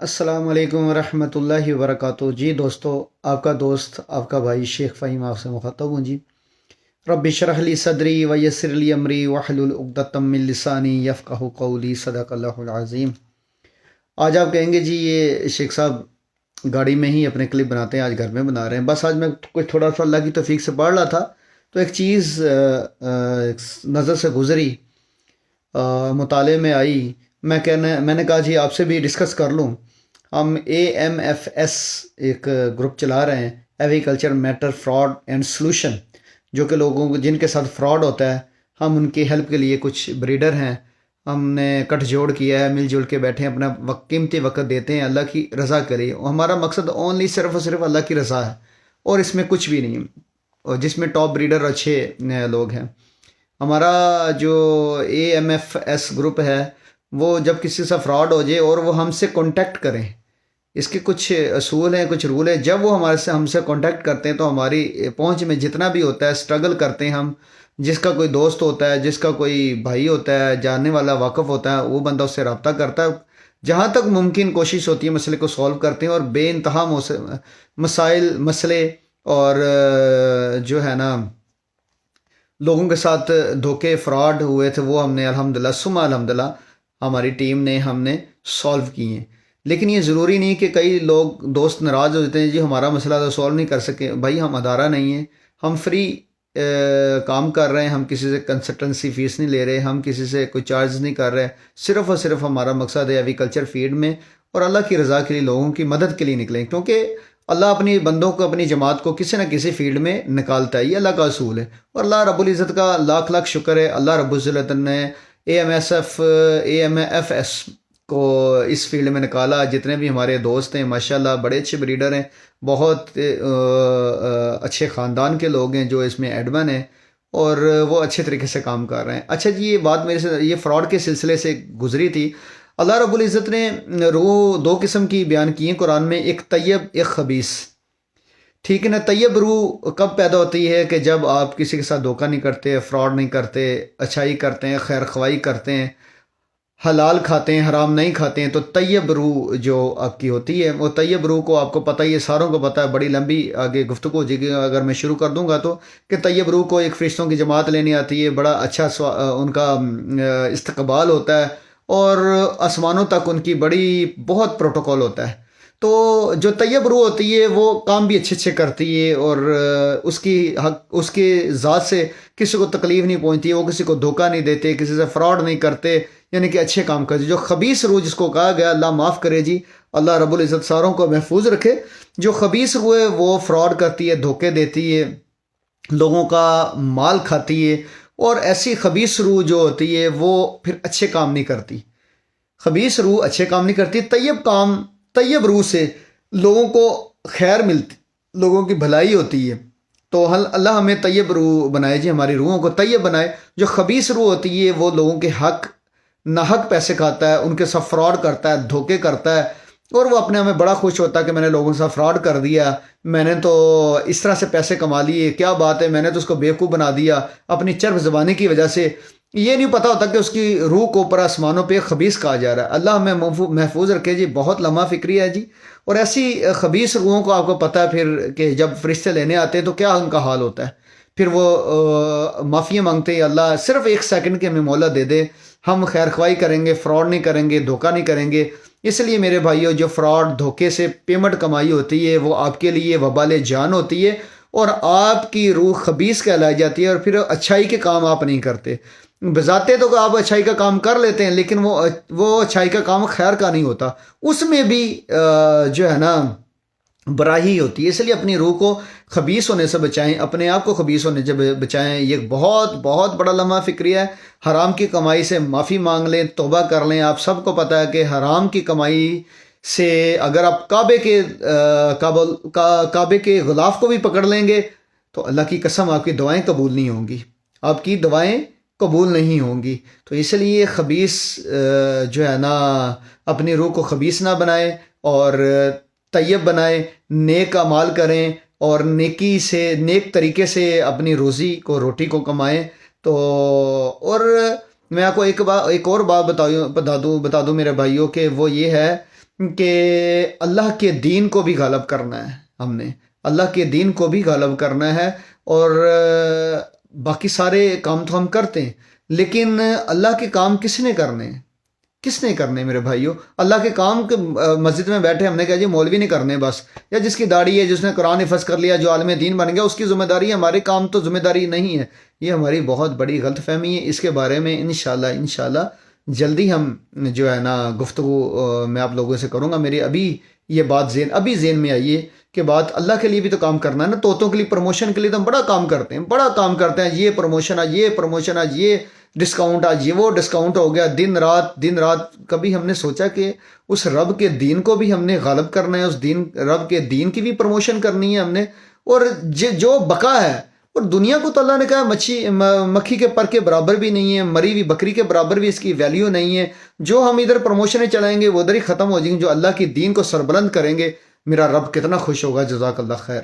السلام علیکم ورحمۃ اللہ وبرکاتہ۔ جی دوستو، آپ کا دوست آپ کا بھائی شیخ فہیم آپ سے مخاطب ہوں جی۔ رب اشرح لی صدری ویسر لی امری واحلل عقدۃ من لسانی یفقہوا قولی، صدق اللہ العظیم۔ آج آپ کہیں گے جی یہ شیخ صاحب گاڑی میں ہی اپنے کلپ بناتے ہیں، آج گھر میں بنا رہے ہیں۔ بس آج میں کچھ تھوڑا سا اللہ کی توفیق سے پڑھ رہا تھا تو ایک چیز نظر سے گزری، مطالعے میں آئی۔ میں نے کہا جی آپ سے بھی ڈسکس کر لوں۔ ہم AMFS ایک گروپ چلا رہے ہیں، agriculture matter fraud and solution, جو کہ لوگوں کو جن کے ساتھ فراڈ ہوتا ہے ہم ان کی ہیلپ کے لیے کچھ بریڈر ہیں، ہم نے کٹ جوڑ کیا ہے، مل جل کے بیٹھے ہیں، اپنا قیمتی وقت دیتے ہیں اللہ کی رضا کے لیے۔ ہمارا مقصد اونلی صرف اور صرف اللہ کی رضا ہے اور اس میں کچھ بھی نہیں، اور جس میں ٹاپ بریڈر اچھے لوگ ہیں۔ ہمارا جو AMFS گروپ ہے وہ جب کسی سے فراڈ ہو جائے اور وہ ہم سے کانٹیکٹ کریں، اس کے کچھ اصول ہیں، کچھ رول ہیں۔ جب وہ ہم سے کانٹیکٹ کرتے ہیں تو ہماری پہنچ میں جتنا بھی ہوتا ہے سٹرگل کرتے ہیں ہم، جس کا کوئی دوست ہوتا ہے، جس کا کوئی بھائی ہوتا ہے، جاننے والا واقف ہوتا ہے، وہ بندہ اس سے رابطہ کرتا ہے، جہاں تک ممکن کوشش ہوتی ہے مسئلے کو سولو کرتے ہیں، اور بے انتہا مسئلے اور جو ہے نا لوگوں کے ساتھ دھوکے فراڈ ہوئے تھے وہ ہم نے الحمدللہ ثم الحمدللہ ہماری ٹیم نے ہم نے سولو کیے ہیں۔ لیکن یہ ضروری نہیں کہ کئی لوگ دوست ناراض ہو جاتے ہیں، جی ہمارا مسئلہ تو سولو نہیں کر سکے۔ بھائی ہم ادارہ نہیں ہیں، ہم فری کام کر رہے ہیں، ہم کسی سے کنسلٹنسی فیس نہیں لے رہے، ہم کسی سے کوئی چارج نہیں کر رہے، صرف اور صرف ہمارا مقصد ہے ایگریکلچر فیلڈ میں اور اللہ کی رضا کے لیے لوگوں کی مدد کے لیے نکلیں، کیونکہ اللہ اپنی بندوں کو، اپنی جماعت کو کسی نہ کسی فیلڈ میں نکالتا ہے، یہ اللہ کا اصول ہے۔ اور اللہ رب العزت کا لاکھ لاکھ شکر ہے، اللہ رب العزت نے AMFS کو اس فیلڈ میں نکالا۔ جتنے بھی ہمارے دوست ہیں ماشاءاللہ بڑے اچھے بریڈر ہیں، بہت اچھے خاندان کے لوگ ہیں جو اس میں ایڈمن ہیں، اور وہ اچھے طریقے سے کام کر رہے ہیں۔ اچھا جی، یہ بات میرے سے یہ فراڈ کے سلسلے سے گزری تھی۔ اللہ رب العزت نے روح دو قسم کی بیان کی ہیں قرآن میں، ایک طیب ایک خبیث، ٹھیک ہے نا۔ طیب روح کب پیدا ہوتی ہے کہ جب آپ کسی کے ساتھ دھوکہ نہیں کرتے، فراڈ نہیں کرتے، اچھائی کرتے ہیں، خیر خواہی کرتے ہیں، حلال کھاتے ہیں، حرام نہیں کھاتے ہیں، تو طیب روح جو آپ کی ہوتی ہے، وہ طیب روح کو آپ کو پتہ ہی ہے، ساروں کو پتہ ہے، بڑی لمبی آگے گفتگو ہو جائے گی اگر میں شروع کر دوں گا تو، کہ طیب روح کو ایک فرشتوں کی جماعت لینے آتی ہے، بڑا اچھا ان کا استقبال ہوتا ہے، اور آسمانوں تک ان کی بڑی بہت پروٹوکول ہوتا ہے۔ تو جو طیب روح ہوتی ہے وہ کام بھی اچھے اچھے کرتی ہے، اور اس کے ذات سے کسی کو تکلیف نہیں پہنچتی، وہ کسی کو دھوکہ نہیں دیتے، کسی سے فراڈ نہیں کرتے، یعنی کہ اچھے کام کرتے۔ جو خبیث روح جس کو کہا گیا، اللہ معاف کرے جی، اللہ رب العزت ساروں کو محفوظ رکھے، جو خبیث روح ہے وہ فراڈ کرتی ہے، دھوکے دیتی ہے، لوگوں کا مال کھاتی ہے، اور ایسی خبیث روح جو ہوتی ہے وہ پھر اچھے کام نہیں کرتی۔ خبیث روح اچھے کام نہیں کرتی، طیب روح سے لوگوں کو خیر ملتی، لوگوں کی بھلائی ہوتی ہے۔ تو اللہ ہمیں طیب روح بنائے جی، ہماری روحوں کو طیب بنائے۔ جو خبیث روح ہوتی ہے وہ لوگوں کے حق ناحق پیسے کھاتا ہے، ان کے ساتھ فراڈ کرتا ہے، دھوکے کرتا ہے، اور وہ اپنے ہمیں بڑا خوش ہوتا ہے کہ میں نے لوگوں کے ساتھ فراڈ کر دیا، میں نے تو اس طرح سے پیسے کما لیے، کیا بات ہے، میں نے تو اس کو بیوقوف بنا دیا اپنی چرب زبانی کی وجہ سے۔ یہ نہیں پتا ہوتا کہ اس کی روح کو اوپر آسمانوں پہ خبیث کہا جا رہا ہے۔ اللہ ہمیں محفوظ رکھے جی، بہت لمحہ فکری ہے جی۔ اور ایسی خبیث روحوں کو آپ کو پتہ ہے پھر کہ جب فرشتے لینے آتے ہیں تو کیا ان کا حال ہوتا ہے، پھر وہ معافیاں مانگتے ہیں، اللہ صرف ایک سیکنڈ کی ہمیں مہلت دے دے، ہم خیر خواہی کریں گے، فراڈ نہیں کریں گے، دھوکہ نہیں کریں گے۔ اس لیے میرے بھائیو، جو فراڈ دھوکے سے پیمنٹ کمائی ہوتی ہے وہ آپ کے لیے وبال جان ہوتی ہے، اور آپ کی روح خبیث کہلائی جاتی ہے، اور پھر اچھائی کے کام آپ نہیں کرتے۔ بذاتے تو آپ اچھائی کا کام کر لیتے ہیں، لیکن وہ اچھائی کا کام خیر کا نہیں ہوتا، اس میں بھی جو ہے نا براہی ہوتی ہے۔ اس لیے اپنی روح کو خبیث ہونے سے بچائیں، اپنے آپ کو خبیث ہونے سے بچائیں۔ یہ بہت بہت بڑا لمحہ فکری ہے۔ حرام کی کمائی سے معافی مانگ لیں، توبہ کر لیں۔ آپ سب کو پتہ ہے کہ حرام کی کمائی سے اگر آپ کعبے کے غلاف کو بھی پکڑ لیں گے تو اللہ کی قسم آپ کی دعائیں قبول نہیں ہوں گی، آپ کی دعائیں قبول نہیں ہوں گی۔ تو اس لیے خبیث جو ہے نا اپنی روح کو خبیث نہ بنائے اور طیب بنائے، نیک اعمال کریں، اور نیک طریقے سے اپنی روزی کو، روٹی کو کمائیں۔ تو اور میں آپ کو ایک اور بات بتا دوں میرے بھائیوں، کہ وہ یہ ہے کہ اللہ کے دین کو بھی غالب کرنا ہے، ہم نے اللہ کے دین کو بھی غالب کرنا ہے، اور باقی سارے کام تو ہم کرتے ہیں، لیکن اللہ کے کام کس نے کرنے ہیں؟ کس نے کرنے میرے بھائیوں؟ اللہ کے کام کے مسجد میں بیٹھے ہم نے کہا جی مولوی نہیں کرنے بس، یا جس کی داڑھی ہے، جس نے قرآن حفظ کر لیا، جو عالم دین بن گیا، اس کی ذمہ داری ہے، ہمارے کام تو ذمہ داری نہیں ہے۔ یہ ہماری بہت بڑی غلط فہمی ہے۔ اس کے بارے میں انشاءاللہ جلدی ہم جو ہے نا گفتگو میں آپ لوگوں سے کروں گا۔ میری ابھی یہ بات ذہن میں آئی ہے کہ بات اللہ کے لیے بھی تو کام کرنا ہے نا۔ طوطوں کے لیے پروموشن کے لیے تو ہم بڑا کام کرتے ہیں، بڑا کام کرتے ہیں، یہ پروموشن آج، یہ پروموشن آج، یہ ڈسکاؤنٹ آج، یہ وہ ڈسکاؤنٹ ہو گیا، دن رات۔ کبھی ہم نے سوچا کہ اس رب کے دین کو بھی ہم نے غالب کرنا ہے، اس رب کے دین کی بھی پروموشن کرنی ہے ہم نے، اور جو بقا ہے، اور دنیا کو تو اللہ نے کہا مکھی کے پر کے برابر بھی نہیں ہے، مری ہوئی بکری کے برابر بھی اس کی ویلیو نہیں ہے۔ جو ہم ادھر پروموشنیں چلائیں گے وہ ادھر ہی ختم ہو جائیں گے، جو اللہ کی دین کو سربلند کریں گے، میرا رب کتنا خوش ہوگا۔ جزاک اللہ خیر۔